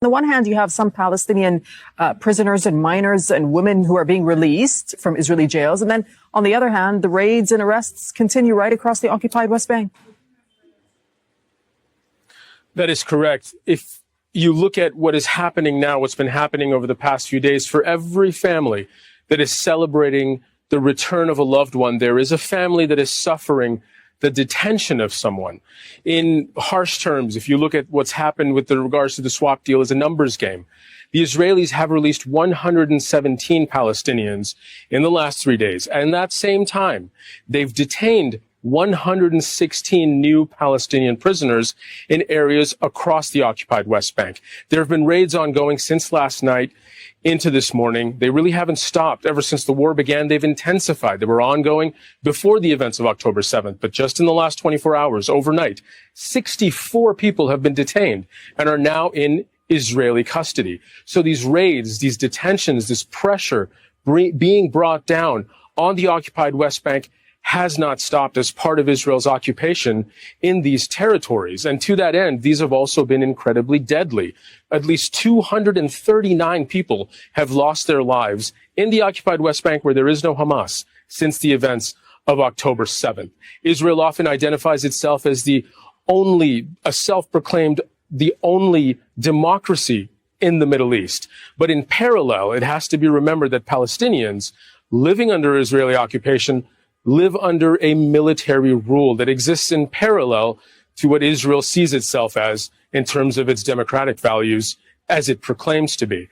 On the one hand, you have some Palestinian prisoners and minors and women who are being released from Israeli jails. And then on the other hand, the raids and arrests continue right across the occupied West Bank. That is correct. If you look at what is happening now, what's been happening over the past few days, for every family that is celebrating the return of a loved one, there is a family that is suffering the detention of someone. In harsh terms, if you look at what's happened with regards to the swap deal as a numbers game, the Israelis have released 117 Palestinians in the last 3 days. And in that same time, they've detained 116 new Palestinian prisoners in areas across the occupied West Bank. There have been raids ongoing since last night into this morning. They really haven't stopped ever since the war began. They've intensified. They were ongoing before the events of October 7th, but just in the last 24 hours, overnight, 64 people have been detained and are now in Israeli custody. So these raids, these detentions, this pressure being brought down on the occupied West Bank has not stopped as part of Israel's occupation in these territories. And to that end, these have also been incredibly deadly. At least 239 people have lost their lives in the occupied West Bank, where there is no Hamas, since the events of October 7th. Israel often identifies itself as the only democracy in the Middle East. But in parallel, it has to be remembered that Palestinians living under Israeli occupation live under a military rule that exists in parallel to what Israel sees itself as in terms of its democratic values, as it proclaims to be.